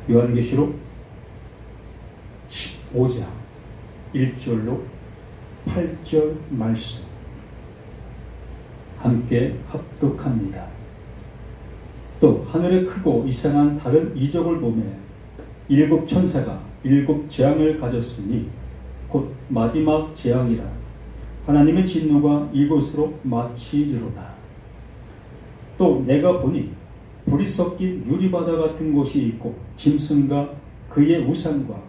요한계시록 15장 1절로 8절 말씀 함께 합독합니다. 또 하늘에 크고 이상한 다른 이적을 보매 일곱 천사가 일곱 재앙을 가졌으니 곧 마지막 재앙이라 하나님의 진노가 이곳으로 마치리로다. 또 내가 보니 불이 섞인 유리바다 같은 곳이 있고 짐승과 그의 우상과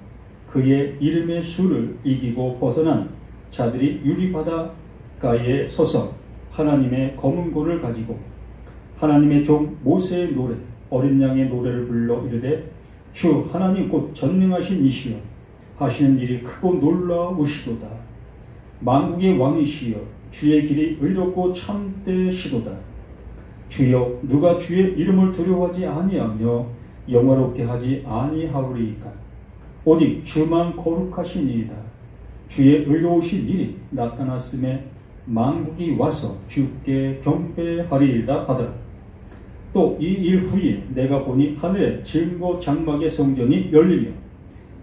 그의 이름의 수를 이기고 벗어난 자들이 유리바다가에 서서 하나님의 검은 고를 가지고 하나님의 종 모세의 노래 어린 양의 노래를 불러 이르되 주 하나님 곧 전능하신 이시여 하시는 일이 크고 놀라우시도다. 만국의 왕이시여 주의 길이 의롭고 참되시도다. 주여 누가 주의 이름을 두려워하지 아니하며 영화롭게 하지 아니하오리이까. 오직 주만 거룩하시니이다. 주의 의로우신 일이 나타났음에 만국이 와서 주께 경배하리이다 하더라. 또 이 일 후에 내가 보니 하늘에 질고 장막의 성전이 열리며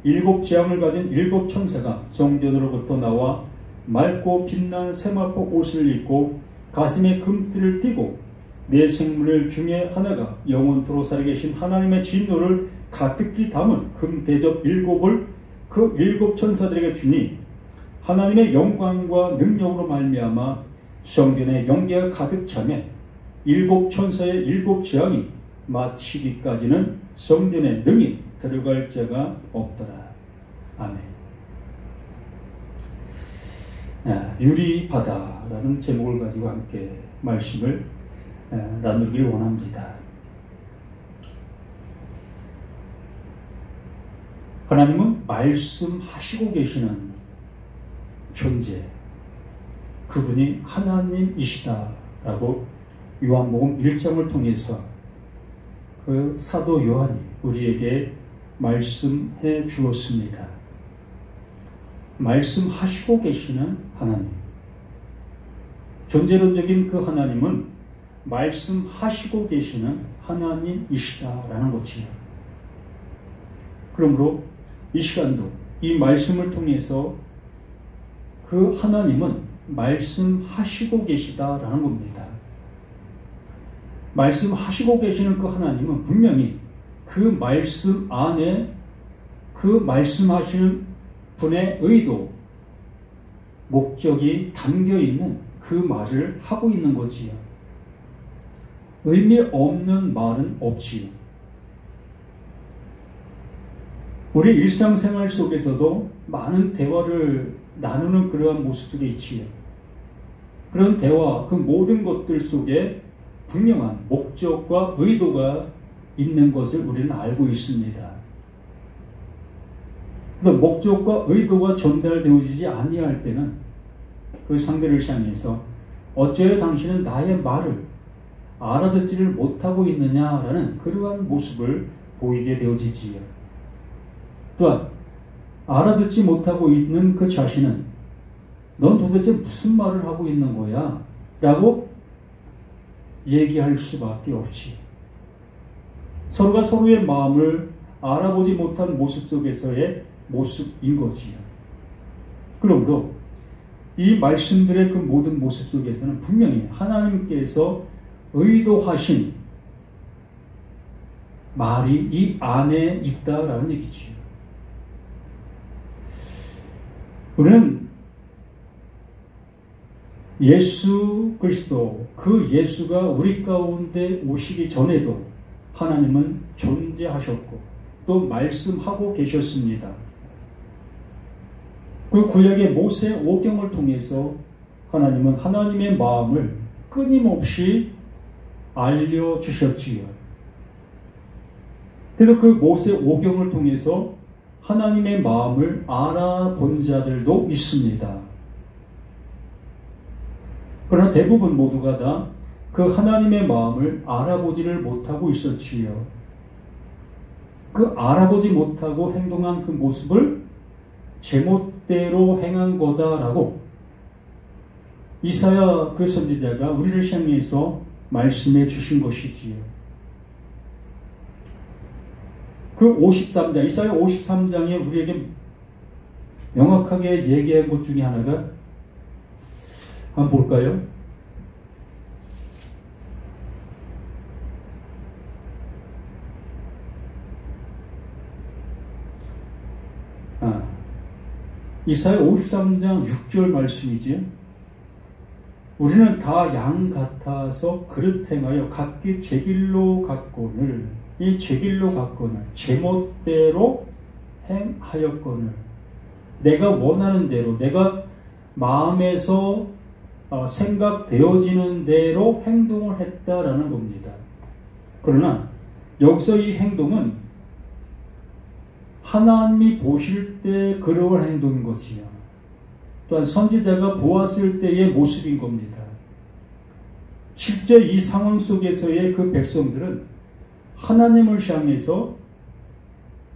일곱 재앙을 가진 일곱 천사가 성전으로부터 나와 맑고 빛난 세마포 옷을 입고 가슴에 금띠를 띠고 내 생물 중에 하나가 영원토록 살아계신 하나님의 진노를 가득히 담은 금 대접 일곱을 그 일곱 천사들에게 주니 하나님의 영광과 능력으로 말미암아 성전에 연기가 가득 차매 일곱 천사의 일곱 재앙이 마치기까지는 성전에 능히 들어갈 자가 없더라. 아멘. 유리바다라는 제목을 가지고 함께 말씀을 나누길 원합니다. 하나님은 말씀하시고 계시는 존재, 그분이 하나님이시다라고 요한복음 1장을 통해서 그 사도 요한이 우리에게 말씀해 주었습니다. 말씀하시고 계시는 하나님, 존재론적인 그 하나님은 말씀하시고 계시는 하나님이시다라는 것이요. 그러므로 이 시간도 이 말씀을 통해서 그 하나님은 말씀하시고 계시다라는 겁니다. 말씀하시고 계시는 그 하나님은 분명히 그 말씀 안에 그 말씀하시는 분의 의도, 목적이 담겨있는 그 말을 하고 있는 거지요. 의미 없는 말은 없지요. 우리 일상생활 속에서도 많은 대화를 나누는 그러한 모습들이 있지요. 그런 대화, 그 모든 것들 속에 분명한 목적과 의도가 있는 것을 우리는 알고 있습니다. 그래서 목적과 의도가 전달되어지지 아니할 때는 그 상대를 향해서 어째요 당신은 나의 말을 알아듣지를 못하고 있느냐라는 그러한 모습을 보이게 되어지지요. 또한 알아듣지 못하고 있는 그 자신은 넌 도대체 무슨 말을 하고 있는 거야? 라고 얘기할 수밖에 없지. 서로가 서로의 마음을 알아보지 못한 모습 속에서의 모습인 거지요. 그러므로 이 말씀들의 그 모든 모습 속에서는 분명히 하나님께서 의도하신 말이 이 안에 있다라는 얘기지요. 우리는 예수 그리스도, 그 예수가 우리 가운데 오시기 전에도 하나님은 존재하셨고 또 말씀하고 계셨습니다. 그 구약의 모세 오경을 통해서 하나님은 하나님의 마음을 끊임없이 알려주셨지요. 그래서 그 모세 오경을 통해서 하나님의 마음을 알아본 자들도 있습니다. 그러나 대부분 모두가 다 그 하나님의 마음을 알아보지를 못하고 있었지요. 그 알아보지 못하고 행동한 그 모습을 제멋대로 행한 거다라고 이사야 그 선지자가 우리를 향해서 말씀해 주신 것이지요. 그 53장, 이사야 53장에 우리에게 명확하게 얘기한 것 중에 하나가 한번 볼까요? 이사야 53장 6절 말씀이지. 우리는 다 양 같아서 그릇 행하여 각기 제 길로 갔거늘, 이 제 길로 갔거늘, 제멋대로 행하였거늘, 내가 원하는 대로, 내가 마음에서 생각되어지는 대로 행동을 했다라는 겁니다. 그러나 여기서 이 행동은 하나님이 보실 때 그러한 행동인 것이요, 또한 선지자가 보았을 때의 모습인 겁니다. 실제 이 상황 속에서의 그 백성들은 하나님을 향해서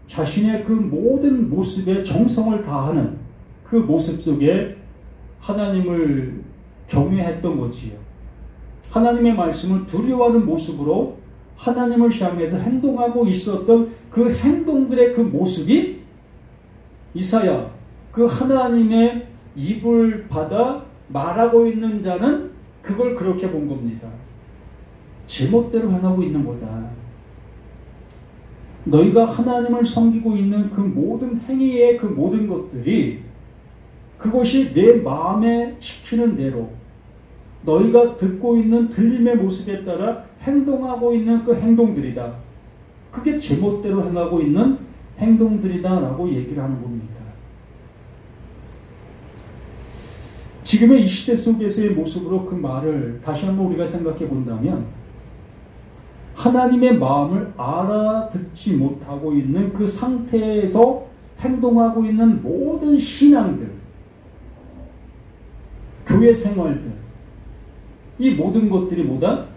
자신의 그 모든 모습에 정성을 다하는 그 모습 속에 하나님을 경외했던 거지요. 하나님의 말씀을 두려워하는 모습으로 하나님을 향해서 행동하고 있었던 그 행동들의 그 모습이 이사야, 그 하나님의 입을 받아 말하고 있는 자는 그걸 그렇게 본 겁니다. 제멋대로 행하고 있는 거다. 너희가 하나님을 섬기고 있는 그 모든 행위의 그 모든 것들이 그것이 내 마음에 시키는 대로 너희가 듣고 있는 들림의 모습에 따라 행동하고 있는 그 행동들이다. 그게 제멋대로 행하고 있는 행동들이다 라고 얘기를 하는 겁니다. 지금의 이 시대 속에서의 모습으로 그 말을 다시 한번 우리가 생각해 본다면, 하나님의 마음을 알아듣지 못하고 있는 그 상태에서 행동하고 있는 모든 신앙들, 교회 생활들, 이 모든 것들이 뭐다?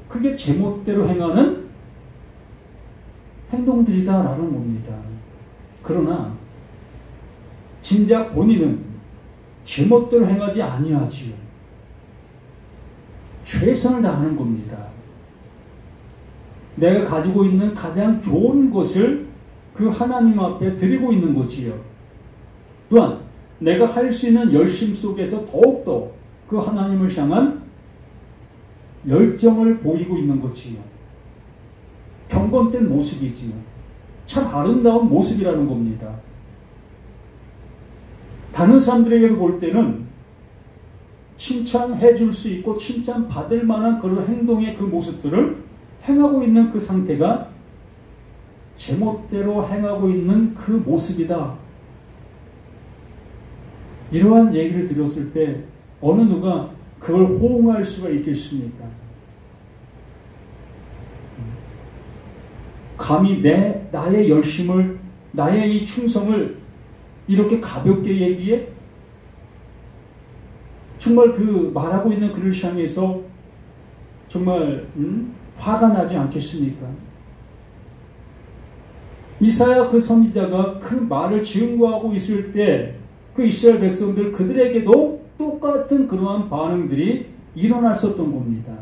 그게 제멋대로 행하는 행동들이다라는 겁니다. 그러나 진작 본인은 제멋대로 행하지 아니하지요. 최선을 다하는 겁니다. 내가 가지고 있는 가장 좋은 것을 그 하나님 앞에 드리고 있는 거지요. 또한 내가 할 수 있는 열심 속에서 더욱더 그 하나님을 향한 열정을 보이고 있는 거지요. 경건된 모습이지요. 참 아름다운 모습이라는 겁니다. 다른 사람들에게도 볼 때는 칭찬해 줄 수 있고 칭찬받을 만한 그런 행동의 그 모습들을 행하고 있는 그 상태가 제멋대로 행하고 있는 그 모습이다. 이러한 얘기를 들었을 때 어느 누가 그걸 호응할 수가 있겠습니까? 감히 나의 열심을, 나의 이 충성을 이렇게 가볍게 얘기해? 정말 그 말하고 있는 그를 향해서 정말 화가 나지 않겠습니까? 이사야 그 선지자가 그 말을 증거하고 있을 때 그 이스라엘 백성들 그들에게도 똑같은 그러한 반응들이 일어났었던 겁니다.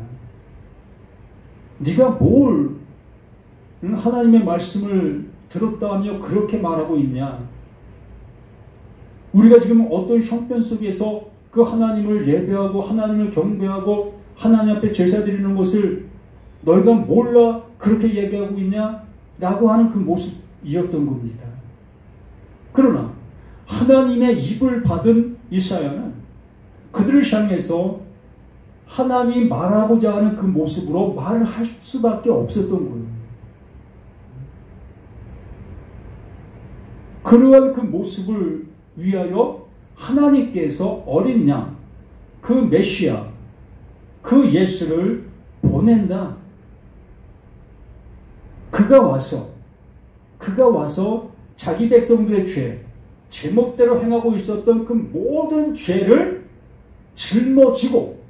네가 뭘 하나님의 말씀을 들었다 하며 그렇게 말하고 있냐? 우리가 지금 어떤 형편 속에서 그 하나님을 예배하고 하나님을 경배하고 하나님 앞에 제사 드리는 것을 너희가 몰라 그렇게 얘기하고 있냐? 라고 하는 그 모습이었던 겁니다. 그러나 하나님의 입을 받은 이사야는 그들을 향해서 하나님이 말하고자 하는 그 모습으로 말을 할 수밖에 없었던 거예요. 그러한 그 모습을 위하여 하나님께서 어린 양, 그 메시아, 그 예수를 보낸다. 그가 와서 자기 백성들의 죄, 제멋대로 행하고 있었던 그 모든 죄를 짊어지고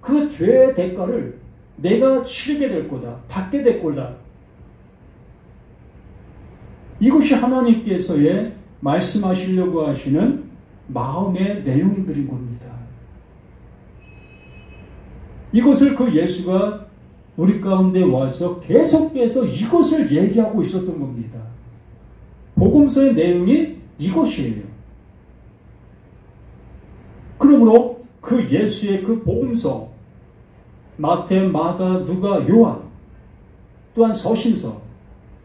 그 죄의 대가를 내가 치르게 될 거다. 받게 될 거다. 이것이 하나님께서의 말씀하시려고 하시는 마음의 내용들인 겁니다. 이것을 그 예수가 우리 가운데 와서 계속해서 이것을 얘기하고 있었던 겁니다. 복음서의 내용이 이것이에요. 그러므로 그 예수의 그 복음서, 마태, 마가, 누가, 요한, 또한 서신서,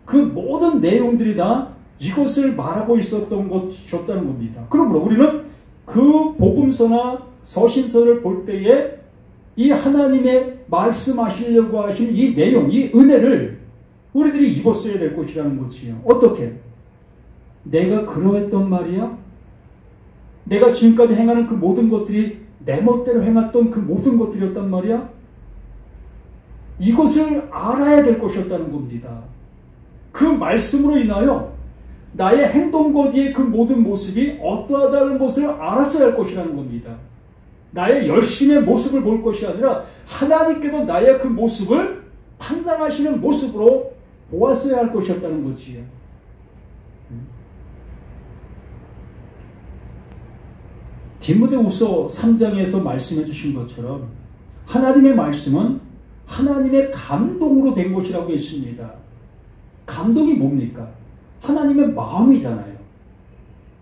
그 모든 내용들이 다 이것을 말하고 있었던 것이었다는 겁니다. 그러므로 우리는 그 복음서나 서신서를 볼 때에 이 하나님의 말씀하시려고 하신 이 내용, 이 은혜를 우리들이 입었어야 될 것이라는 것이요. 어떻게? 내가 그러했던 말이야? 내가 지금까지 행하는 그 모든 것들이 내 멋대로 행했던 그 모든 것들이었단 말이야? 이것을 알아야 될 것이었다는 겁니다. 그 말씀으로 인하여 나의 행동거지의 그 모든 모습이 어떠하다는 것을 알았어야 할 것이라는 겁니다. 나의 열심의 모습을 볼 것이 아니라 하나님께서 나의 그 모습을 판단하시는 모습으로 보았어야 할 것이었다는 거지요. 디모데후서 3장에서 말씀해 주신 것처럼 하나님의 말씀은 하나님의 감동으로 된 것이라고 했습니다. 감동이 뭡니까? 하나님의 마음이잖아요.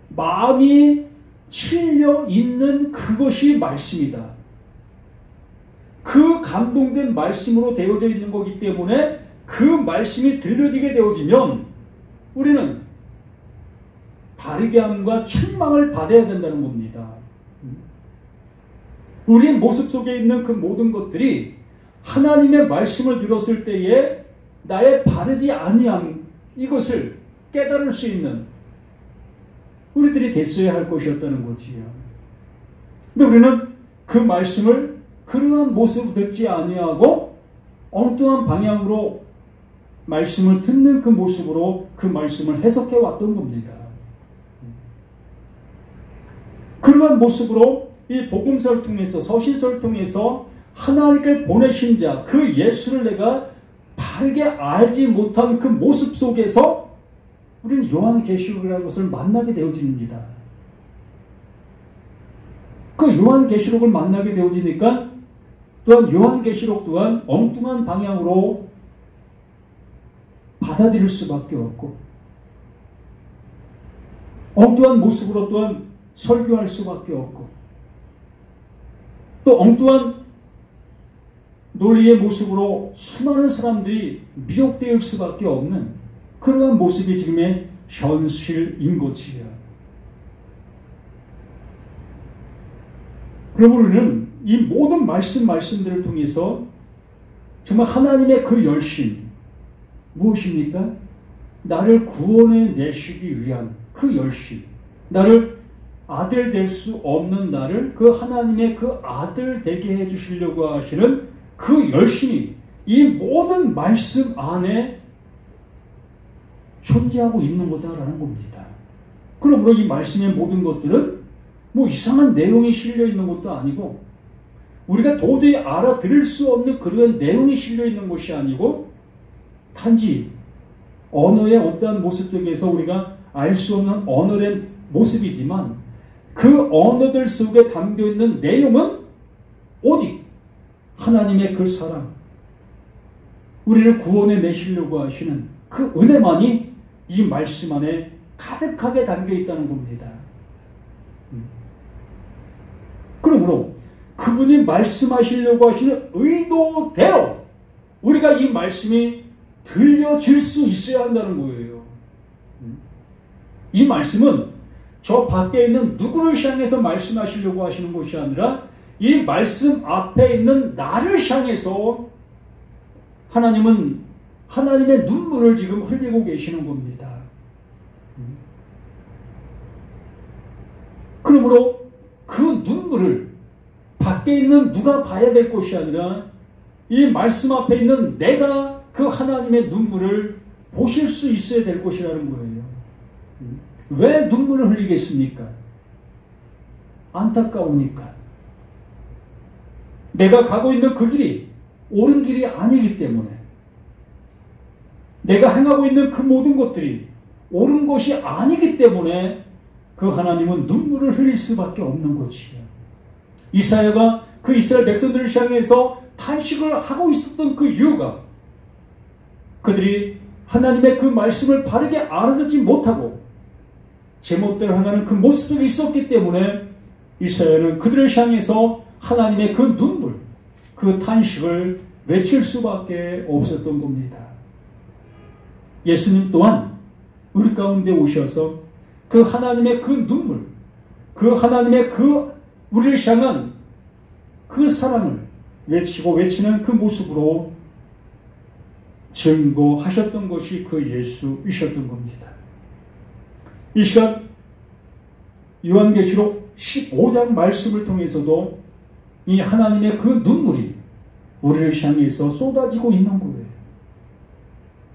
마음이 실려 있는 그것이 말씀이다. 그 감동된 말씀으로 되어져 있는 거기 때문에 그 말씀이 들려지게 되어지면 우리는 바르게 함과 책망을 받아야 된다는 겁니다. 우리의 모습 속에 있는 그 모든 것들이 하나님의 말씀을 들었을 때에 나의 바르지 아니함, 이것을 깨달을 수 있는 우리들이 됐어야 할 것이었다는 거지요. 근데 우리는 그 말씀을 그러한 모습으로 듣지 아니하고 엉뚱한 방향으로 말씀을 듣는 그 모습으로 그 말씀을 해석해 왔던 겁니다. 그러한 모습으로 이 복음서를 통해서, 서신서를 통해서 하나님께 보내신 자, 그 예수를 내가 바르게 알지 못한 그 모습 속에서 우리는 요한계시록이라는 것을 만나게 되어집니다. 그 요한계시록을 만나게 되어지니까 또한 요한계시록 또한 엉뚱한 방향으로 받아들일 수밖에 없고 엉뚱한 모습으로 또한 설교할 수밖에 없고 또 엉뚱한 논리의 모습으로 수많은 사람들이 미혹될 수밖에 없는 그러한 모습이 지금의 현실인 것이야. 그러므로 우리는 이 모든 말씀들을 통해서 정말 하나님의 그 열심, 무엇입니까? 나를 구원해 내시기 위한 그 열심, 나를 아들 될 수 없는 나를 그 하나님의 그 아들 되게 해주시려고 하시는 그 열심이 이 모든 말씀 안에 존재하고 있는 거다라는 겁니다. 그러므로 이 말씀의 모든 것들은 뭐 이상한 내용이 실려 있는 것도 아니고 우리가 도저히 알아들을 수 없는 그런 내용이 실려 있는 것이 아니고 단지 언어의 어떠한 모습 속에서 우리가 알 수 없는 언어된 모습이지만 그 언어들 속에 담겨 있는 내용은 오직 하나님의 그 사랑, 우리를 구원해 내시려고 하시는 그 은혜만이 이 말씀 안에 가득하게 담겨 있다는 겁니다. 그러므로 그분이 말씀하시려고 하시는 의도대로 우리가 이 말씀이 들려질 수 있어야 한다는 거예요. 이 말씀은 저 밖에 있는 누구를 향해서 말씀하시려고 하시는 것이 아니라 이 말씀 앞에 있는 나를 향해서 하나님은 하나님의 눈물을 지금 흘리고 계시는 겁니다. 그러므로 그 눈물을 밖에 있는 누가 봐야 될 것이 아니라 이 말씀 앞에 있는 내가 그 하나님의 눈물을 보실 수 있어야 될 것이라는 거예요. 왜 눈물을 흘리겠습니까? 안타까우니까. 내가 가고 있는 그 길이 옳은 길이 아니기 때문에 내가 행하고 있는 그 모든 것들이 옳은 것이 아니기 때문에 그 하나님은 눈물을 흘릴 수밖에 없는 것이에요. 이사야가 그 이스라엘 백성들을 향해서 탄식을 하고 있었던 그 이유가 그들이 하나님의 그 말씀을 바르게 알아듣지 못하고 제멋대로 행하는 그 모습들이 있었기 때문에 이사야는 그들을 향해서 하나님의 그 눈물, 그 탄식을 외칠 수밖에 없었던 겁니다. 예수님 또한 우리 가운데 오셔서 그 하나님의 그 눈물, 그 하나님의 그 우리를 향한 그 사랑을 외치고 외치는 그 모습으로 증거하셨던 것이 그 예수이셨던 겁니다. 이 시간 요한계시록 15장 말씀을 통해서도 이 하나님의 그 눈물이 우리를 향해서 쏟아지고 있는 거예요.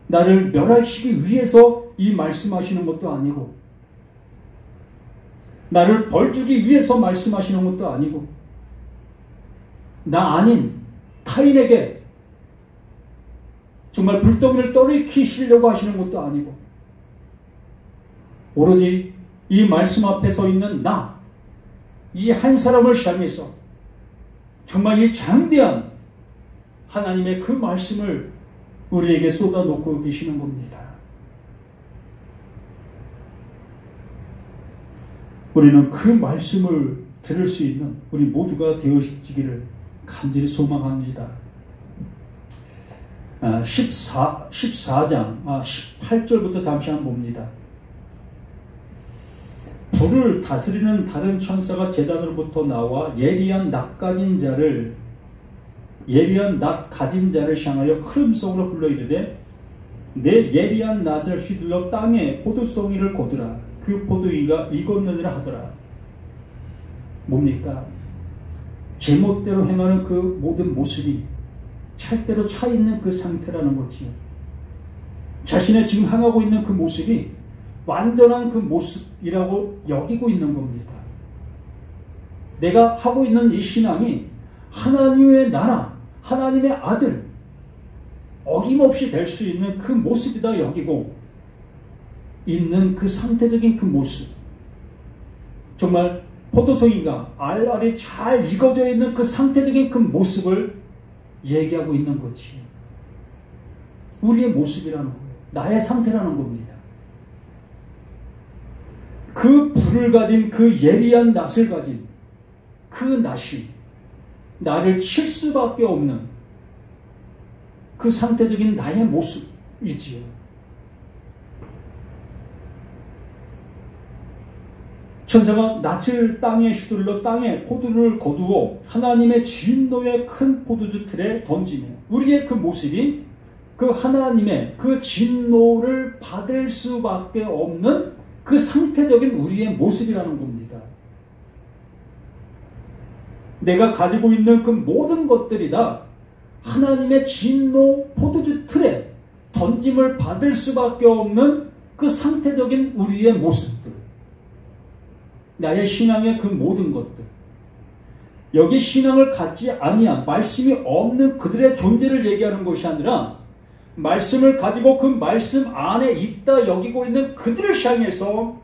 나를 멸하시기 위해서 이 말씀하시는 것도 아니고 나를 벌주기 위해서 말씀하시는 것도 아니고 나 아닌 타인에게 정말 불덩이를 떠일으키시려고 하시는 것도 아니고 오로지 이 말씀 앞에 서 있는 나, 이 한 사람을 향해서 정말 이 장대한 하나님의 그 말씀을 우리에게 쏟아놓고 계시는 겁니다. 우리는 그 말씀을 들을 수 있는 우리 모두가 되어지기를 간절히 소망합니다. 14장 18절부터 잠시 한번 봅니다. 불을 다스리는 다른 천사가 제단으로부터 나와 예리한 낫 가진 자를 향하여 큰 음성으로 불러 이르되 내 예리한 낫을 휘둘러 땅에 포도송이를 거두라. 그 포도위가 익었느니라 하더라. 뭡니까? 제멋대로 행하는 그 모든 모습이 찰대로 차 있는 그 상태라는 거지요. 자신의 지금 향하고 있는 그 모습이 완전한 그 모습이라고 여기고 있는 겁니다. 내가 하고 있는 이 신앙이 하나님의 나라, 하나님의 아들, 어김없이 될 수 있는 그 모습이다 여기고 있는 그 상태적인 그 모습. 정말 포도송이가 알알이 잘 익어져 있는 그 상태적인 그 모습을 얘기하고 있는 거지. 우리의 모습이라는 거예요. 나의 상태라는 겁니다. 그 불을 가진 그 예리한 낫을 가진 그 낫이 나를 칠 수밖에 없는 그 상태적인 나의 모습이지요. 천사가 낫을 땅에 휘둘러 땅에 포도를 거두어 하나님의 진노의 큰 포도주 틀에 던지며 우리의 그 모습이 그 하나님의 그 진노를 받을 수밖에 없는 그 상태적인 우리의 모습이라는 겁니다. 내가 가지고 있는 그 모든 것들이 다 하나님의 진노 포도주 틀에 던짐을 받을 수밖에 없는 그 상태적인 우리의 모습들. 나의 신앙의 그 모든 것들. 여기 신앙을 갖지 아니한 말씀이 없는 그들의 존재를 얘기하는 것이 아니라 말씀을 가지고 그 말씀 안에 있다 여기고 있는 그들을 향해서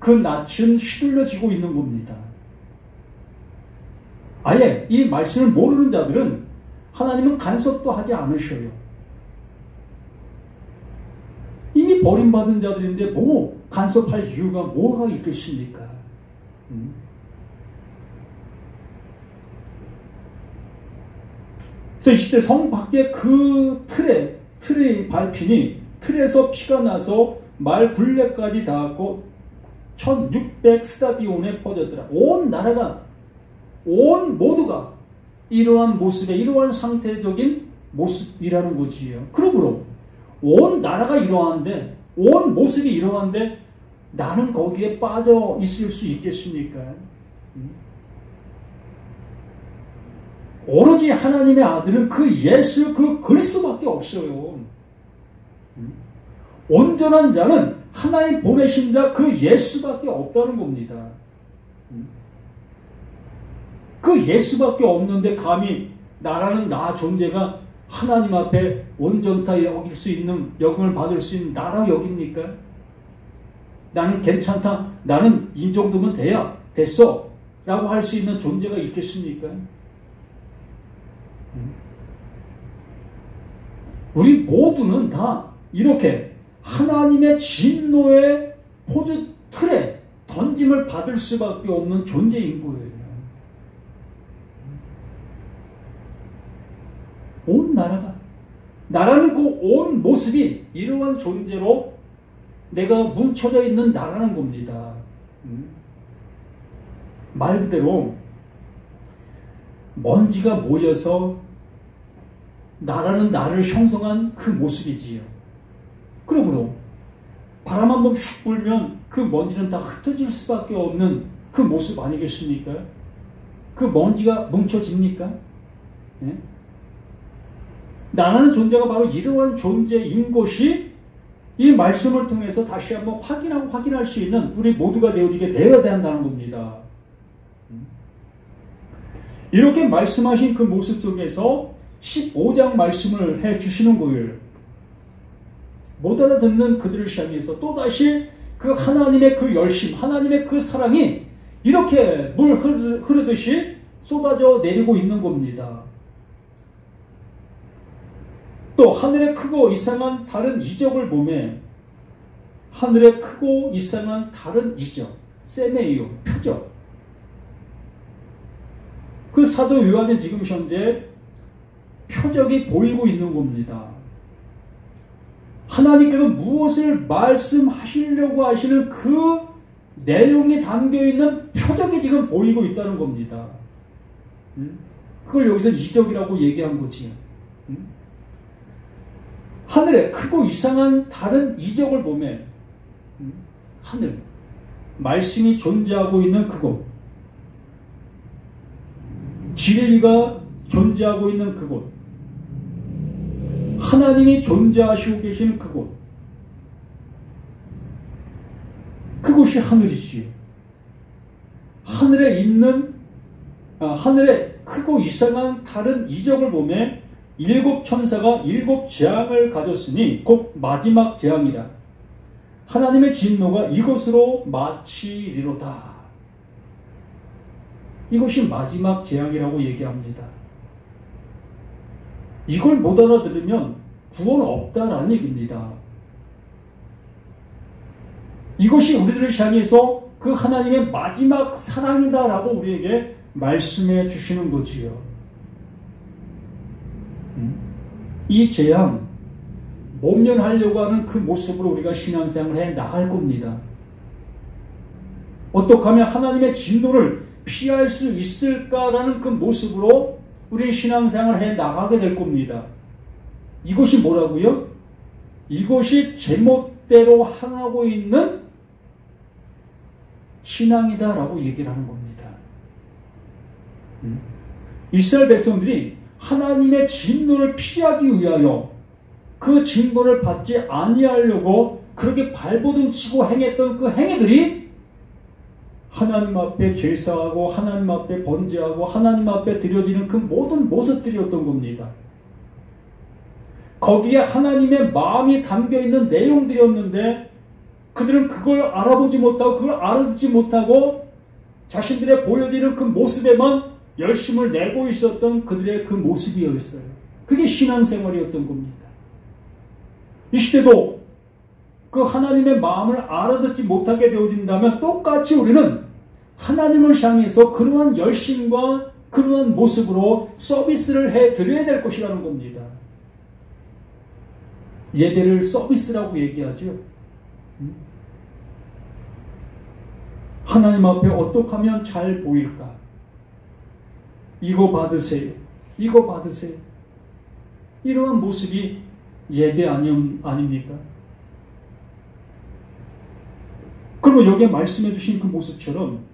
그 낯은 휘둘러지고 있는 겁니다. 아예 이 말씀을 모르는 자들은 하나님은 간섭도 하지 않으셔요. 이미 버림받은 자들인데 뭐 간섭할 이유가 뭐가 있겠습니까? 그래서 20대 성 밖에 그 틀의 밟히니 틀에서 피가 나서 말 굴레까지 닿았고 1600 스타디온에 퍼졌더라. 온 나라가 온 모두가 이러한 모습의 이러한 상태적인 모습이라는 거지요. 그러므로 온 나라가 이러한데 온 모습이 이러한데 나는 거기에 빠져 있을 수 있겠습니까? 오로지 하나님의 아들은 그 예수 그 그리스도밖에 없어요. 온전한 자는 하나님 보내신 자 그 예수밖에 없다는 겁니다. 그 예수밖에 없는데 감히 나라는 나 존재가 하나님 앞에 온전타 여길 수 있는 여김을 받을 수 있는 나라 여깁니까? 나는 괜찮다. 나는 이 정도면 돼야 됐어 라고 할 수 있는 존재가 있겠습니까? 우리 모두는 다 이렇게 하나님의 진노의 포즈 틀에 던짐을 받을 수밖에 없는 존재인 거예요. 온 나라는 그 온 모습이 이러한 존재로 내가 뭉쳐져 있는 나라는 겁니다. 말 그대로 먼지가 모여서 나라는 나를 형성한 그 모습이지요. 그러므로 바람 한 번 슉 불면 그 먼지는 다 흩어질 수밖에 없는 그 모습 아니겠습니까? 그 먼지가 뭉쳐집니까? 예? 나라는 존재가 바로 이러한 존재인 것이 이 말씀을 통해서 다시 한번 확인할 수 있는 우리 모두가 되어야 한다는 겁니다. 이렇게 말씀하신 그 모습 속에서 15장 말씀을 해주시는 거예요. 못 알아듣는 그들을 향해서 또다시 그 하나님의 그 열심, 하나님의 그 사랑이 이렇게 물 흐르듯이 쏟아져 내리고 있는 겁니다. 또 하늘에 크고 이상한 다른 이적을 보매 하늘에 크고 이상한 다른 이적, 세메이오, 표적. 그 사도 요한이 지금 현재 표적이 보이고 있는 겁니다. 하나님께서 무엇을 말씀하시려고 하시는 그 내용이 담겨있는 표적이 지금 보이고 있다는 겁니다. 그걸 여기서 이적이라고 얘기한 거지. 하늘에 크고 이상한 다른 이적을 보면 하늘, 말씀이 존재하고 있는 그곳, 진리가 존재하고 있는 그곳, 하나님이 존재하시고 계시는 그곳, 그곳이 하늘이지요. 하늘에 크고 이상한 다른 이적을 보면 일곱 천사가 일곱 재앙을 가졌으니 곧 마지막 재앙이라. 하나님의 진노가 이것으로 마치리로다. 이것이 마지막 재앙이라고 얘기합니다. 이걸 못 알아들으면 구원 없다라는 얘기입니다. 이것이 우리들을 향해서 그 하나님의 마지막 사랑이다라고 우리에게 말씀해 주시는 거지요. 이 재앙 모면하려고 하는 그 모습으로 우리가 신앙생활을 해 나갈 겁니다. 어떻게 하면 하나님의 진노를 피할 수 있을까라는 그 모습으로 우리 신앙생활을 해 나가게 될 겁니다. 이것이 뭐라고요? 이것이 제멋대로 향하고 있는 신앙이다라고 얘기를 하는 겁니다. 이스라엘 백성들이 하나님의 진노를 피하기 위하여 그 진노를 받지 아니하려고 그렇게 발버둥 치고 행했던 그 행위들이 하나님 앞에 죄사하고 하나님 앞에 번제하고 하나님 앞에 드려지는 그 모든 모습들이었던 겁니다. 거기에 하나님의 마음이 담겨있는 내용들이었는데 그들은 그걸 알아보지 못하고 그걸 알아듣지 못하고 자신들의 보여지는 그 모습에만 열심을 내고 있었던 그들의 그 모습이었어요. 그게 신앙생활이었던 겁니다. 이 시대도 그 하나님의 마음을 알아듣지 못하게 되어진다면 똑같이 우리는 하나님을 향해서 그러한 열심과 그러한 모습으로 서비스를 해드려야 될 것이라는 겁니다. 예배를 서비스라고 얘기하죠. 하나님 앞에 어떻게 하면 잘 보일까? 이거 받으세요. 이거 받으세요. 이러한 모습이 예배 아닙니까? 그러면 여기에 말씀해 주신 그 모습처럼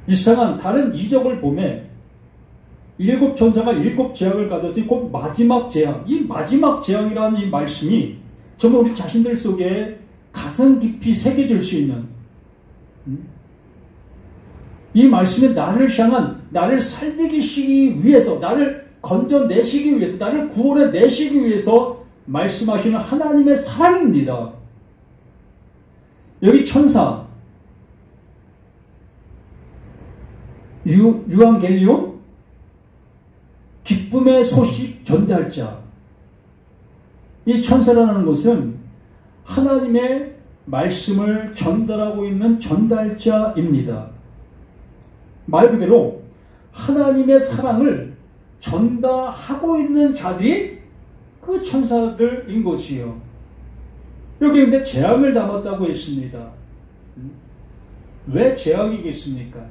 이상한 다른 이적을 보매 일곱 천사가 일곱 재앙을 가졌으니 곧 마지막 재앙. 이 마지막 재앙이라는 이 말씀이 정말 우리 자신들 속에 가슴 깊이 새겨질 수 있는 이 말씀이 나를 향한, 나를 살리기 위해서, 나를 건져내시기 위해서, 나를 구원해내시기 위해서 말씀하시는 하나님의 사랑입니다. 여기 천사, 유앙겔리온, 기쁨의 소식 전달자. 이 천사라는 것은 하나님의 말씀을 전달하고 있는 전달자입니다. 말 그대로 하나님의 사랑을 전달하고 있는 자들이 그 천사들인 것이요. 여기 근데 재앙을 담았다고 했습니다. 왜 재앙이겠습니까?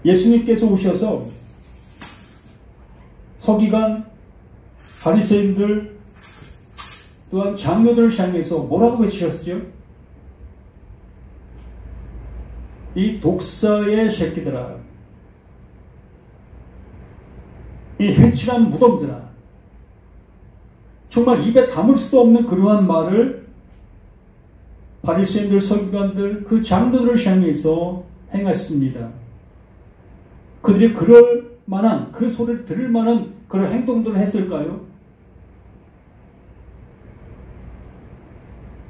예수님께서 오셔서 서기관, 바리새인들 또한 장로들을 향해서 뭐라고 외치셨어요? 이 독사의 새끼들아, 이 해칠한 무덤들아, 정말 입에 담을 수도 없는 그러한 말을 바리새인들, 서기관들, 그 장로들을 향해서 행했습니다. 그들이 그럴 만한, 그 소리를 들을 만한 그런 행동들을 했을까요?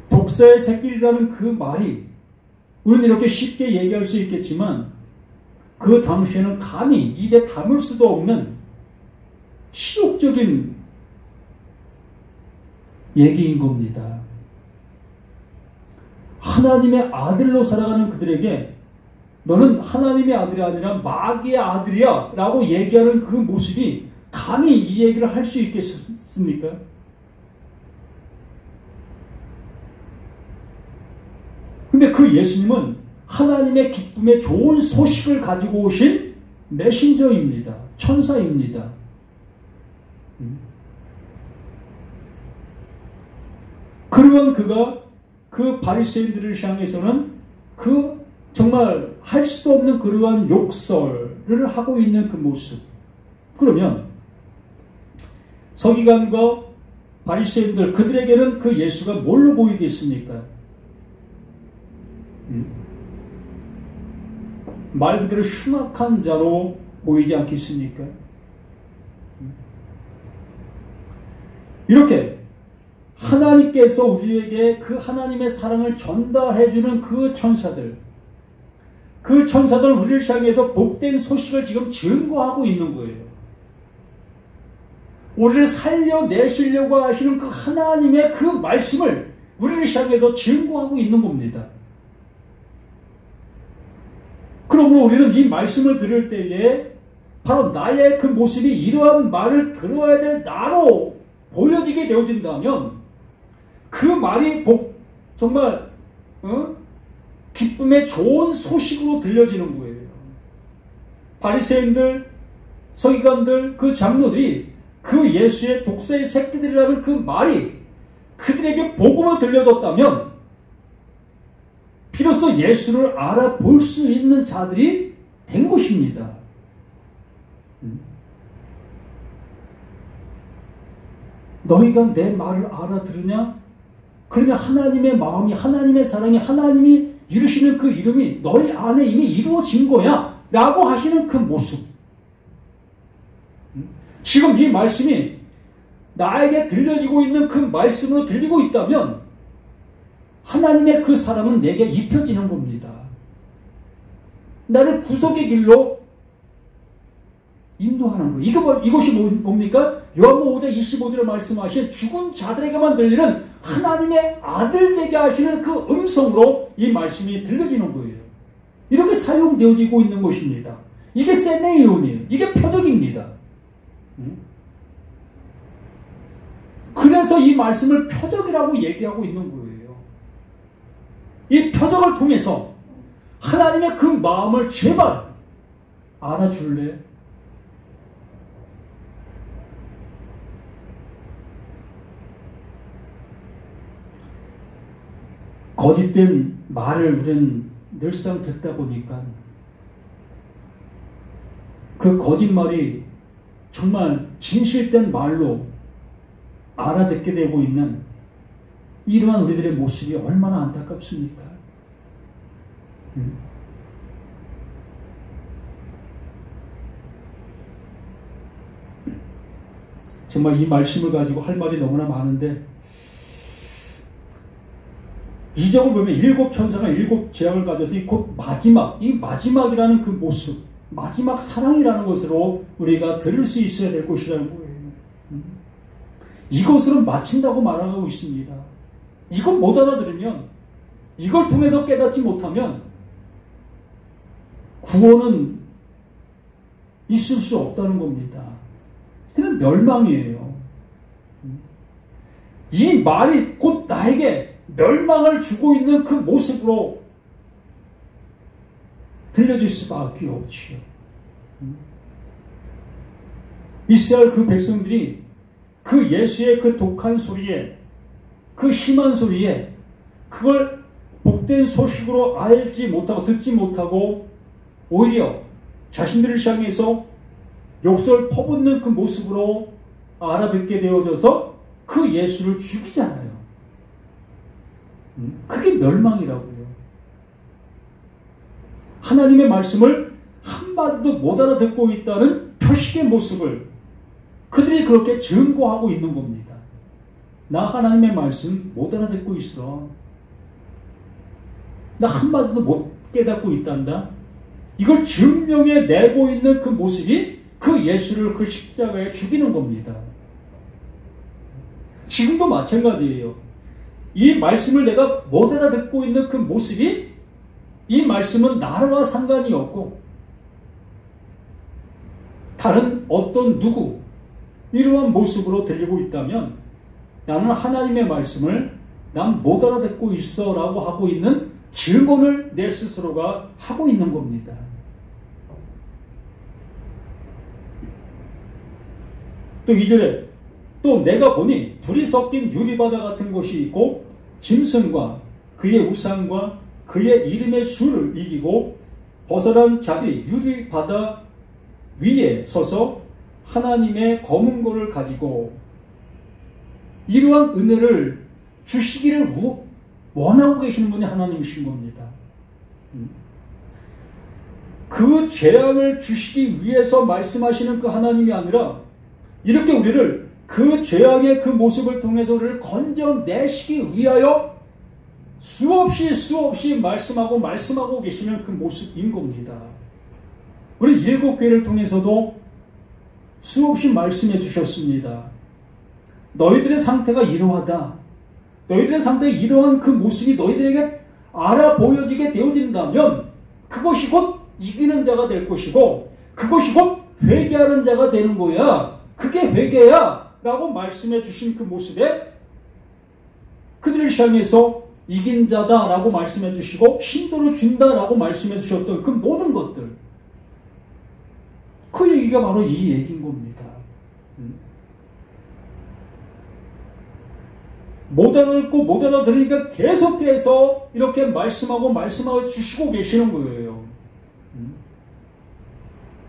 독사의 새끼라는 그 말이 우리는 이렇게 쉽게 얘기할 수 있겠지만 그 당시에는 감히 입에 담을 수도 없는 치욕적인 얘기인 겁니다. 하나님의 아들로 살아가는 그들에게 너는 하나님의 아들이 아니라 마귀의 아들이야 라고 얘기하는 그 모습이 감히 이 얘기를 할 수 있겠습니까? 근데 그 예수님은 하나님의 기쁨의 좋은 소식을 가지고 오신 메신저입니다. 천사입니다. 그러한 그가 그 바리새인들을 향해서는 그 정말 할 수도 없는 그러한 욕설을 하고 있는 그 모습. 그러면 서기관과 바리새인들 그들에게는 그 예수가 뭘로 보이겠습니까? 말 그대로 흉악한 자로 보이지 않겠습니까? 이렇게 하나님께서 우리에게 그 하나님의 사랑을 전달해주는 그 천사들 우리를 향해서 복된 소식을 지금 증거하고 있는 거예요. 우리를 살려내시려고 하시는 그 하나님의 그 말씀을 우리를 향해서 증거하고 있는 겁니다. 그러므로 우리는 이 말씀을 들을 때에 바로 나의 그 모습이 이러한 말을 들어야 될 나로 보여지게 되어진다면 그 말이 정말 기쁨의 좋은 소식으로 들려지는 거예요. 바리새인들, 서기관들, 그 장로들이 그 예수의 독사의 새끼들이라는 그 말이 그들에게 복음을 들려줬다면 비로소 예수를 알아볼 수 있는 자들이 된 것입니다. 너희가 내 말을 알아들으냐? 그러면 하나님의 마음이, 하나님의 사랑이, 하나님이 이루시는 그 이름이 너희 안에 이미 이루어진 거야 라고 하시는 그 모습. 지금 이 말씀이 나에게 들려지고 있는 그 말씀으로 들리고 있다면 하나님의 그 사랑은 내게 입혀지는 겁니다. 나를 구속의 길로 인도하는 거예요. 이것이 뭡니까? 요한복음 5장 25절에 말씀하신 죽은 자들에게만 들리는 하나님의 아들 되게 하시는 그 음성으로 이 말씀이 들려지는 거예요. 이렇게 사용되어지고 있는 것입니다. 이게 세메이온이에요. 이게 표적입니다. 그래서 이 말씀을 표적이라고 얘기하고 있는 거예요. 이 표적을 통해서 하나님의 그 마음을 제발 알아줄래? 거짓된 말을 우리는 늘상 듣다 보니까 그 거짓말이 정말 진실된 말로 알아듣게 되고 있는 이러한 우리들의 모습이 얼마나 안타깝습니까? 정말 이 말씀을 가지고 할 말이 너무나 많은데 이적을 보면 7 천사가 7 재앙을 가져서 곧 마지막, 이 마지막이라는 그 모습, 마지막 사랑이라는 것으로 우리가 들을 수 있어야 될 것이라는 거예요. 이것으로 마친다고 말하고 있습니다. 이걸 못 알아들으면, 이걸 통해서 깨닫지 못하면 구원은 있을 수 없다는 겁니다. 그냥 멸망이에요. 이 말이 곧 나에게 멸망을 주고 있는 그 모습으로 들려질 수밖에 없지요. 이스라엘 그 백성들이 그 예수의 그 독한 소리에, 그 심한 소리에, 그걸 복된 소식으로 알지 못하고 듣지 못하고 오히려 자신들을 향해서 욕설 퍼붓는 그 모습으로 알아듣게 되어져서 그 예수를 죽이잖아요. 그게 멸망이라고요. 하나님의 말씀을 한마디도 못 알아듣고 있다는 표식의 모습을 그들이 그렇게 증거하고 있는 겁니다. 나 하나님의 말씀 못 알아듣고 있어. 나 한마디도 못 깨닫고 있단다. 이걸 증명해 내고 있는 그 모습이 그 예수를 그 십자가에 죽이는 겁니다. 지금도 마찬가지예요. 이 말씀을 내가 못 알아듣고 있는 그 모습이, 이 말씀은 나와 상관이 없고 다른 어떤 누구 이러한 모습으로 들리고 있다면 나는 하나님의 말씀을 난 못 알아듣고 있어 라고 하고 있는 증언을 내 스스로가 하고 있는 겁니다. 또 2절에 또 내가 보니 불이 섞인 유리바다 같은 곳이 있고 짐승과 그의 우상과 그의 이름의 수를 이기고 벗어난 자들이 유리바다 위에 서서 하나님의 검은 고를 가지고, 이러한 은혜를 주시기를 원하고 계시는 분이 하나님이신 겁니다. 그 재앙을 주시기 위해서 말씀하시는 그 하나님이 아니라 이렇게 우리를 그 죄악의 그 모습을 통해서 우리를 건져내시기 위하여 수없이 말씀하고 계시는 그 모습인 겁니다. 우리 일곱 교회를 통해서도 수없이 말씀해 주셨습니다. 너희들의 상태가 이러하다. 너희들의 상태가 이러한 그 모습이 너희들에게 알아 보여지게 되어진다면 그것이 곧 이기는 자가 될 것이고 그것이 곧 회개하는 자가 되는 거야. 그게 회개야 라고 말씀해 주신 그 모습에 그들을 향해서 이긴 자다 라고 말씀해 주시고 신도를 준다 라고 말씀해 주셨던 그 모든 것들, 그 얘기가 바로 이 얘기인 겁니다. 못 알아듣고 못 알아들으니까 계속해서 이렇게 말씀하고 주시고 계시는 거예요.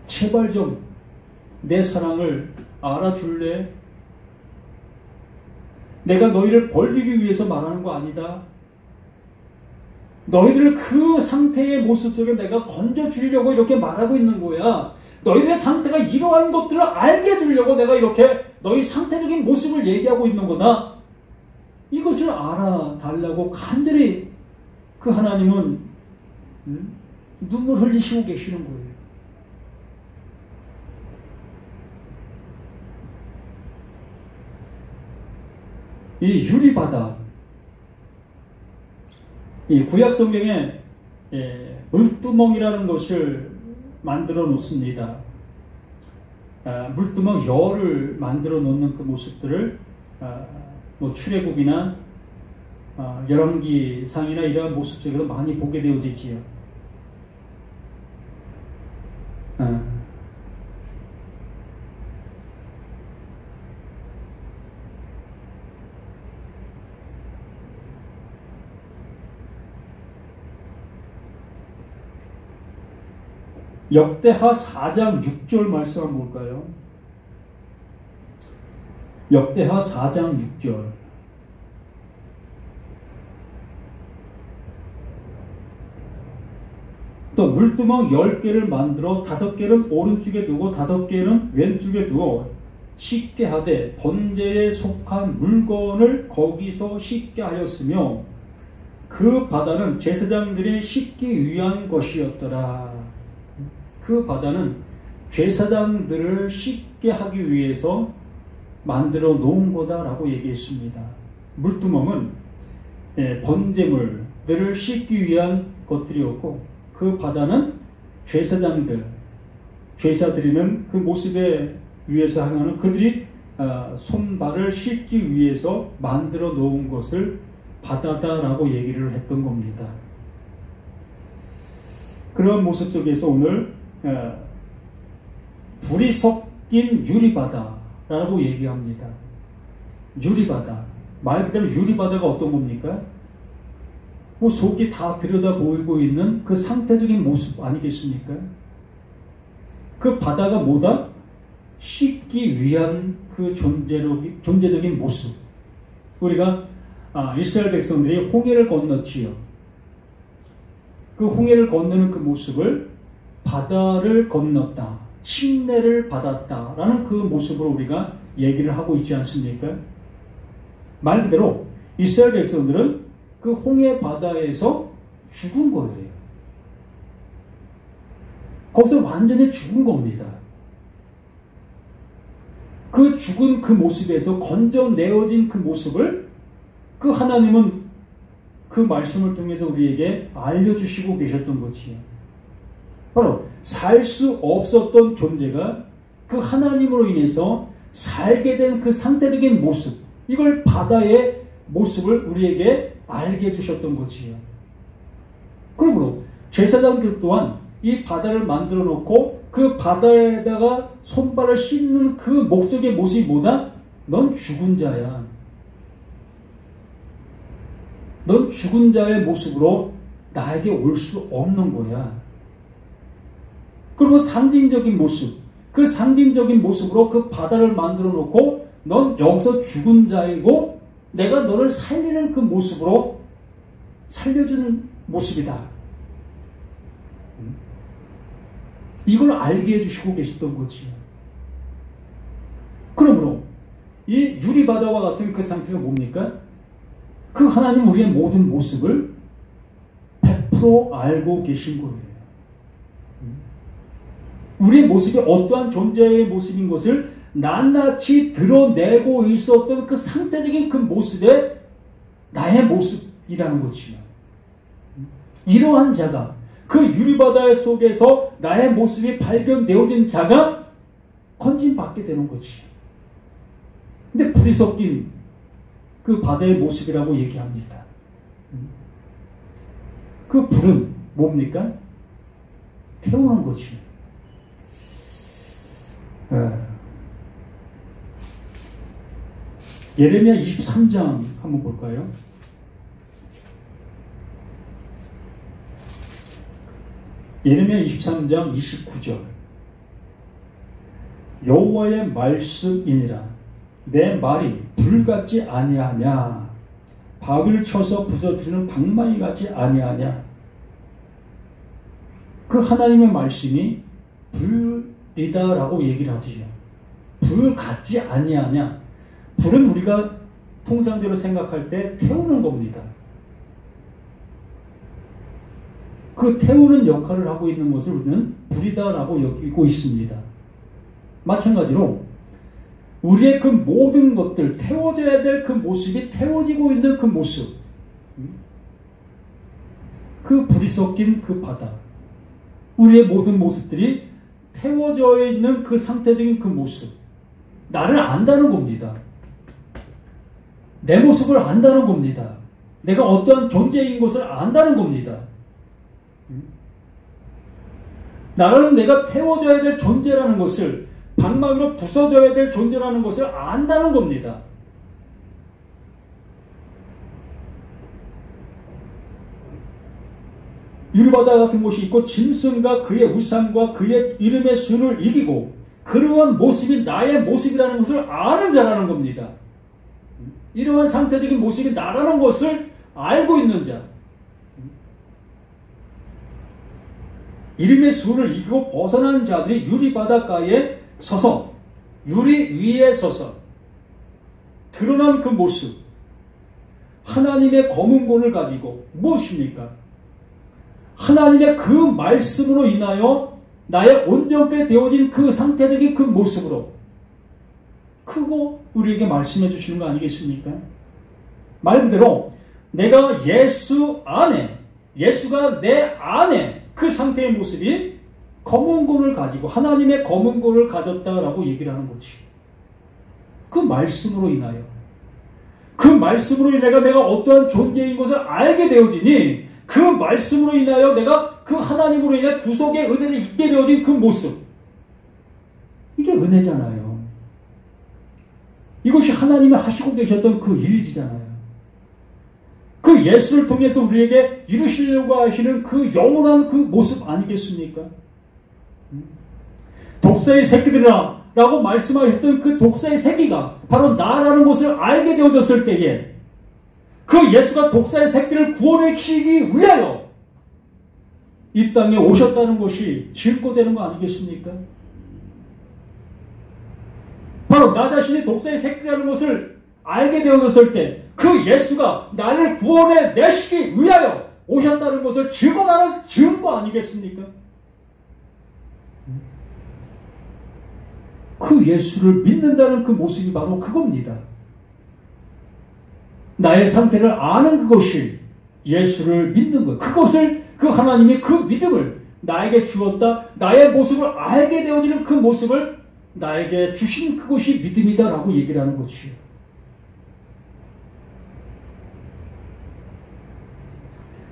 제발 좀 내 사랑을 알아줄래? 내가 너희를 벌주기 위해서 말하는 거 아니다. 너희들을 그 상태의 모습 속에 내가 건져주려고 이렇게 말하고 있는 거야. 너희들의 상태가 이러한 것들을 알게 해주려고 내가 이렇게 너희 상태적인 모습을 얘기하고 있는 거다. 이것을 알아달라고 간절히 그 하나님은 눈물 흘리시고 계시는 거예요. 이 유리바다, 이 구약 성경에 물두멍이라는 것을 만들어 놓습니다. 물두멍 열을 만들어 놓는 그 모습들을 뭐 출애굽이나 열왕기상이나 이러한 모습들에서 많이 보게 되어지지요. 역대하 4장 6절 말씀 한번 볼까요? 역대하 4장 6절. 또 물두멍 10개를 만들어 5개는 오른쪽에 두고 5개는 왼쪽에 두어 씻게 하되 번제에 속한 물건을 거기서 씻게 하였으며 그 바다는 제사장들이 씻기 위한 것이었더라. 그 바다는 제사장들을 씻게 하기 위해서 만들어 놓은 거다라고 얘기했습니다. 물두멍은 번제물들을 씻기 위한 것들이었고, 그 바다는 제사장들, 제사 드리는 그 모습에 위해서 하는 그들이 손발을 씻기 위해서 만들어 놓은 것을 바다다라고 얘기를 했던 겁니다. 그런 모습 속에서 오늘 불이 섞인 유리바다라고 얘기합니다. 유리바다. 말 그대로 유리바다가 어떤 겁니까? 뭐 속이 다 들여다 보이고 있는 그 상태적인 모습 아니겠습니까? 그 바다가 뭐다? 씻기 위한 그 존재적인 모습. 우리가 이스라엘 백성들이 홍해를 건넜지요. 그 홍해를 건너는 그 모습을 바다를 건넜다, 침례를 받았다라는 그 모습으로 우리가 얘기를 하고 있지 않습니까? 말 그대로 이스라엘 백성들은 그 홍해 바다에서 죽은 거예요. 거기서 완전히 죽은 겁니다. 그 죽은 그 모습에서 건져내어진 그 모습을 그 하나님은 그 말씀을 통해서 우리에게 알려주시고 계셨던 거지요. 바로 살 수 없었던 존재가 그 하나님으로 인해서 살게 된 그 상태적인 모습, 이걸 바다의 모습을 우리에게 알게 해주셨던 거지요. 그러므로 제사장들 또한 이 바다를 만들어 놓고 그 바다에다가 손발을 씻는 그 목적의 모습이 뭐다? 넌 죽은 자야. 넌 죽은 자의 모습으로 나에게 올 수 없는 거야. 그리고 상징적인 모습, 그 상징적인 모습으로 그 바다를 만들어 놓고 넌 여기서 죽은 자이고 내가 너를 살리는 그 모습으로 살려주는 모습이다. 이걸 알게 해주시고 계셨던 거지요. 그러므로 이 유리바다와 같은 그 상태가 뭡니까? 그 하나님 우리의 모든 모습을 100% 알고 계신 거예요. 우리의 모습이 어떠한 존재의 모습인 것을 낱낱이 드러내고 있었던 그 상태적인 그 모습의 나의 모습이라는 거지요. 이러한 자가 그 유리바다 속에서 나의 모습이 발견되어진 자가 건진받게 되는 거지요. 근데 불이 섞인 그 바다의 모습이라고 얘기합니다. 그 불은 뭡니까? 태우는 거지요. 예레미야 23장 한번 볼까요? 예레미야 23장 29절. 여호와의 말씀이니라. 내 말이 불같지 아니하냐? 바위를 쳐서 부서뜨리는 방망이 같지 아니하냐? 그 하나님의 말씀이 불이다라고 얘기를 하지요. 불 같지 아니하냐? 불은 우리가 통상적으로 생각할 때 태우는 겁니다. 그 태우는 역할을 하고 있는 것을 우리는 불이다라고 여기고 있습니다. 마찬가지로 우리의 그 모든 것들, 태워져야 될 그 모습이 태워지고 있는 그 모습, 그 불이 섞인 그 바다, 우리의 모든 모습들이 태워져 있는 그 상태적인 그 모습, 나를 안다는 겁니다. 내 모습을 안다는 겁니다. 내가 어떠한 존재인 것을 안다는 겁니다. 나는 내가 태워져야 될 존재라는 것을, 방망이로 부서져야 될 존재라는 것을 안다는 겁니다. 유리바다 같은 곳이 있고 짐승과 그의 우상과 그의 이름의 수를 이기고 그러한 모습이 나의 모습이라는 것을 아는 자라는 겁니다. 이러한 상태적인 모습이 나라는 것을 알고 있는 자. 이름의 수를 이기고 벗어난 자들이 유리바닷가에 서서, 유리 위에 서서 드러난 그 모습, 하나님의 검은곤을 가지고 무엇입니까? 하나님의 그 말씀으로 인하여 나의 온전케 되어진 그 상태적인 그 모습으로 크고 우리에게 말씀해 주시는 거 아니겠습니까? 말 그대로 내가 예수 안에, 예수가 내 안에 그 상태의 모습이 검은고를 가지고 하나님의 검은고를 가졌다라고 얘기를 하는 거지. 그 말씀으로 인하여, 그 말씀으로 인해 내가 어떠한 존재인 것을 알게 되어지니 그 말씀으로 인하여 내가 그 하나님으로 인해 구속의 은혜를 입게 되어진 그 모습, 이게 은혜잖아요. 이것이 하나님이 하시고 계셨던 그 일이잖아요. 그 예수를 통해서 우리에게 이루시려고 하시는 그 영원한 그 모습 아니겠습니까? 독사의 새끼들아 라고 말씀하셨던 그 독사의 새끼가 바로 나라는 것을 알게 되어졌을 때에 그 예수가 독사의 새끼를 구원시키기 위하여 이 땅에 오셨다는 것이 증거되는 거 아니겠습니까? 바로 나 자신이 독사의 새끼라는 것을 알게 되어졌을 때 그 예수가 나를 구원해 내시기 위하여 오셨다는 것을 증거하는 증거 아니겠습니까? 그 예수를 믿는다는 그 모습이 바로 그겁니다. 나의 상태를 아는 그것이 예수를 믿는 것. 그것을 그 하나님이 그 믿음을 나에게 주었다. 나의 모습을 알게 되어지는 그 모습을 나에게 주신 그것이 믿음이다라고 얘기를 하는 거지요.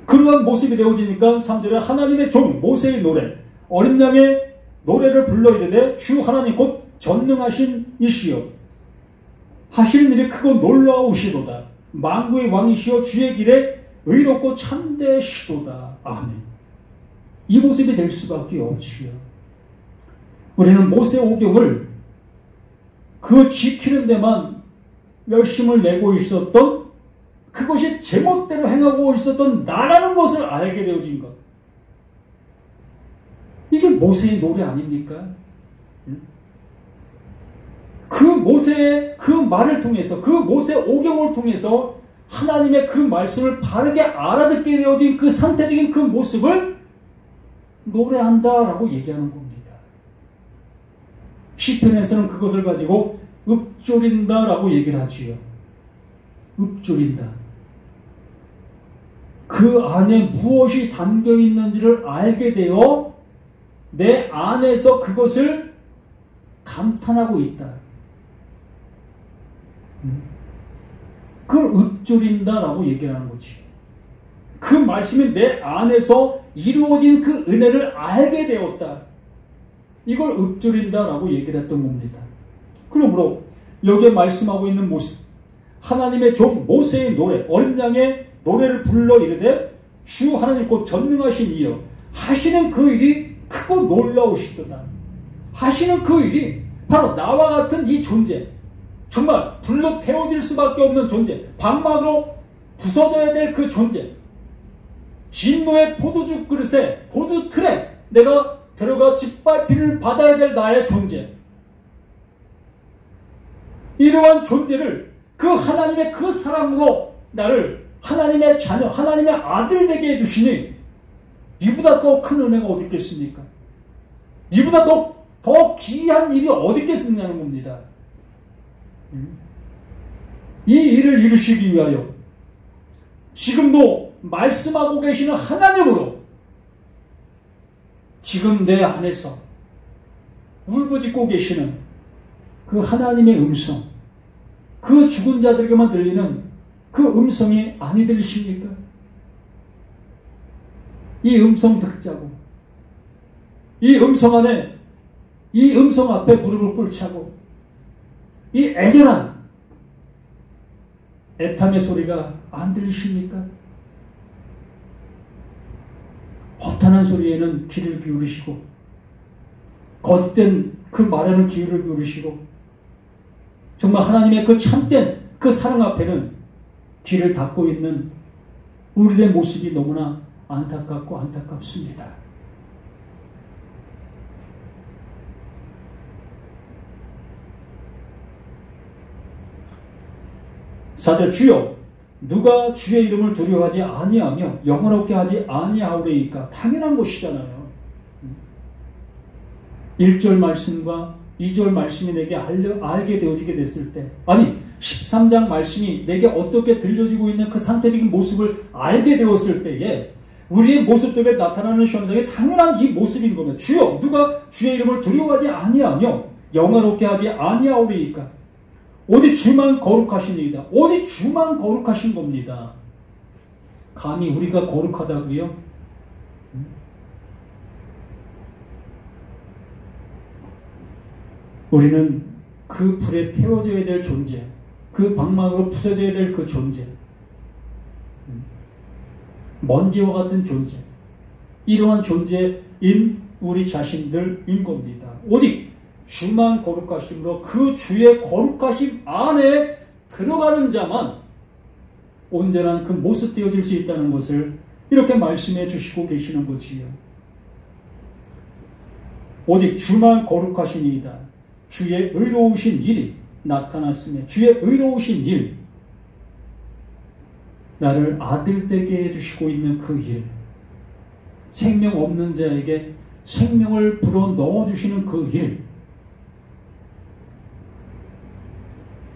그러한 모습이 되어지니까 3절에 하나님의 종 모세의 노래 어린 양의 노래를 불러 이르되 주 하나님 곧 전능하신 이시여 하시는 일이 크고 놀라우시도다. 만구의 왕이시여 주의 길에 의롭고 참되시도다. 아멘. 이 모습이 될 수밖에 없지요. 우리는 모세 오경을 그 지키는 데만 열심을 내고 있었던 그것이 제멋대로 행하고 있었던 나라는 것을 알게 되어진 것. 이게 모세의 노래 아닙니까? 그 모세의 그 말을 통해서 그 모세 오경을 통해서 하나님의 그 말씀을 바르게 알아듣게 되어진 그 상태적인 그 모습을 노래한다라고 얘기하는 겁니다. 시편에서는 그것을 가지고 읊조린다라고 얘기를 하지요. 읊조린다. 그 안에 무엇이 담겨 있는지를 알게 되어 내 안에서 그것을 감탄하고 있다. 그걸 읊조린다라고 얘기를 하는 거지. 그 말씀이 내 안에서 이루어진 그 은혜를 알게 되었다. 이걸 읊조린다라고 얘기를 했던 겁니다. 그러므로 여기에 말씀하고 있는 모습, 하나님의 종 모세의 노래, 어린 양의 노래를 불러 이르되 주 하나님 곧 전능하신 이여 하시는 그 일이 크고 놀라우시도다. 하시는 그 일이 바로 나와 같은 이 존재, 정말 불로 태워질 수밖에 없는 존재, 방망으로 부서져야 될 그 존재, 진노의 포도주 그릇에 포도 틀에 내가 들어가 짓밟히를 받아야 될 나의 존재, 이러한 존재를 그 하나님의 그 사랑으로 나를 하나님의 자녀, 하나님의 아들 되게 해주시니 이보다 더 큰 은혜가 어디 있겠습니까? 이보다 더 귀한 일이 어디 있겠느냐는 겁니다. 이 일을 이루시기 위하여 지금도 말씀하고 계시는 하나님으로 지금 내 안에서 울부짖고 계시는 그 하나님의 음성, 그 죽은 자들에게만 들리는 그 음성이 아니 들리십니까? 이 음성 듣자고, 이 음성 안에, 이 음성 앞에 무릎을 꿇자고, 이 애절한 애탐의 소리가 안 들리십니까? 허탄한 소리에는 귀를 기울이시고, 거짓된 그 말에는 귀를 기울이시고, 정말 하나님의 그 참된 그 사랑 앞에는 귀를 닫고 있는 우리의 모습이 너무나 안타깝고 안타깝습니다. 사절 주여 누가 주의 이름을 두려워하지 아니하며 영원롭게 하지 아니하오리이까. 당연한 것이잖아요. 1절 말씀과 2절 말씀이 내게 알게 되어지게 됐을 때, 아니 13장 말씀이 내게 어떻게 들려지고 있는 그 상태적인 모습을 알게 되었을 때에 우리의 모습 속에 나타나는 현상이 당연한 이 모습인 겁니다. 주여, 누가 주의 이름을 두려워하지 아니하며 영화롭게 하지 아니하오리이까? 오직 주만 거룩하시니이다. 오직 주만 거룩하신 겁니다. 감히 우리가 거룩하다고요? 우리는 그 불에 태워져야 될 존재, 그 방망으로 부서져야 될 그 존재, 먼지와 같은 존재, 이러한 존재인 우리 자신들인 겁니다. 오직 주만 거룩하심으로 그 주의 거룩하심 안에 들어가는 자만 온전한 그 모습 되어질 수 있다는 것을 이렇게 말씀해 주시고 계시는 거지요. 오직 주만 거룩하시니이다. 주의 의로우신 일이 나타났으며 주의 의로우신 일, 나를 아들되게 해주시고 있는 그 일, 생명 없는 자에게 생명을 불어 넣어주시는 그 일,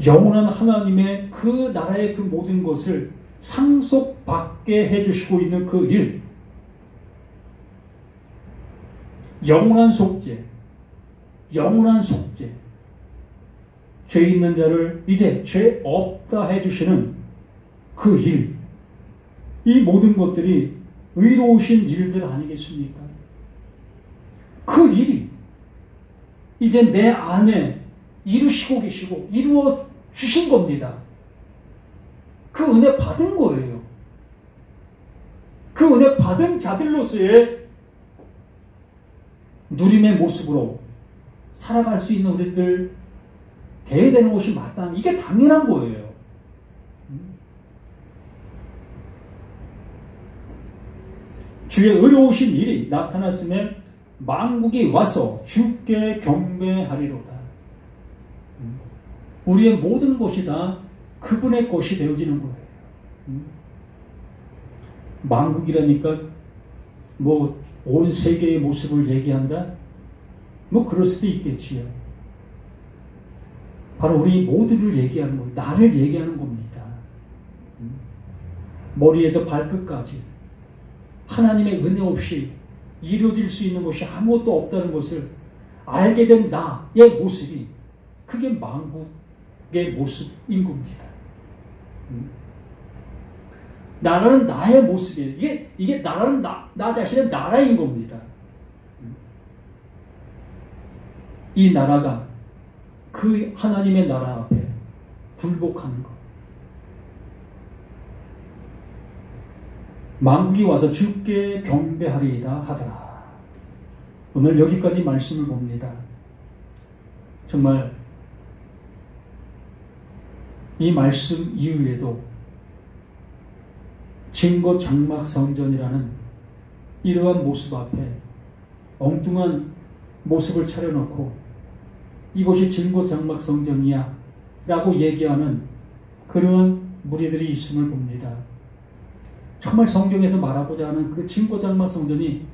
영원한 하나님의 그 나라의 그 모든 것을 상속받게 해주시고 있는 그 일, 영원한 속죄, 영원한 속죄, 죄 있는 자를 이제 죄 없다 해주시는 그 일, 이 모든 것들이 의로우신 일들 아니겠습니까? 그 일이 이제 내 안에 이루시고 계시고 이루어 주신 겁니다. 그 은혜 받은 거예요. 그 은혜 받은 자들로서의 누림의 모습으로 살아갈 수 있는 우리들 되어야 되는 것이 마땅한, 이게 당연한 거예요. 주의 의로우신 일이 나타났으면 만국이 와서 주께 경배하리로다. 우리의 모든 것이 다 그분의 것이 되어지는 거예요. 만국이라니까 뭐 온 세계의 모습을 얘기한다? 뭐 그럴 수도 있겠지요. 바로 우리 모두를 얘기하는 거예요. 나를 얘기하는 겁니다. 머리에서 발끝까지 하나님의 은혜 없이 이루어질 수 있는 것이 아무것도 없다는 것을 알게 된 나의 모습이, 그게 만국의 모습인 겁니다. 나라는 나의 모습이에요. 이게 나라는 나 자신의 나라인 겁니다. 이 나라가 그 하나님의 나라 앞에 굴복하는 것. 만국이 와서 주께 경배하리이다 하더라. 오늘 여기까지 말씀을 봅니다. 정말 이 말씀 이후에도 증거 장막 성전이라는 이러한 모습 앞에 엉뚱한 모습을 차려놓고 이곳이 증거 장막 성전이야 라고 얘기하는 그런 무리들이 있음을 봅니다. 정말 성경에서 말하고자 하는 그 증거 장막 성전이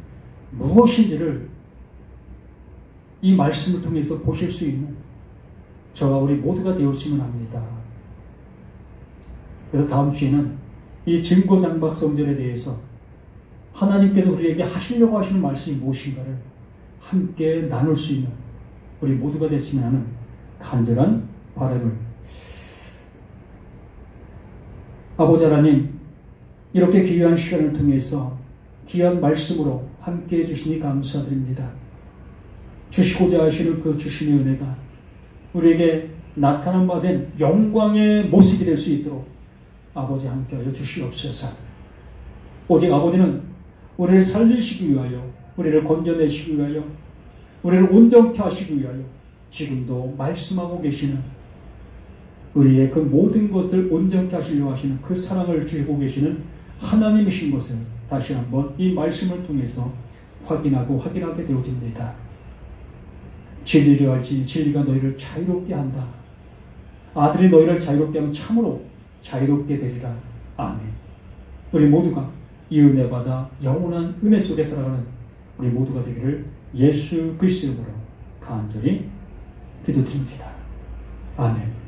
무엇인지를 이 말씀을 통해서 보실 수 있는 저와 우리 모두가 되었으면 합니다. 그래서 다음 주에는 이 증거 장막 성전에 대해서 하나님께서 우리에게 하시려고 하시는 말씀이 무엇인가를 함께 나눌 수 있는 우리 모두가 됐으면 하는 간절한 바람을, 아버지 하나님, 이렇게 귀한 시간을 통해서 귀한 말씀으로 함께 해주시니 감사드립니다. 주시고자 하시는 그 주심의 은혜가 우리에게 나타난 바 된 영광의 모습이 될 수 있도록 아버지 함께하여 주시옵소서. 오직 아버지는 우리를 살리시기 위하여, 우리를 건져내시기 위하여, 우리를 온전케 하시기 위하여 지금도 말씀하고 계시는, 우리의 그 모든 것을 온전케 하시려고 하시는 그 사랑을 주시고 계시는 하나님이신 것을 다시 한번 이 말씀을 통해서 확인하게 되어집니다. 진리를 알지 진리가 너희를 자유롭게 한다. 아들이 너희를 자유롭게 하면 참으로 자유롭게 되리라. 아멘. 우리 모두가 이 은혜 받아 영원한 은혜 속에 살아가는 우리 모두가 되기를 예수 그리스도 이름으로 간절히 기도드립니다. 아멘.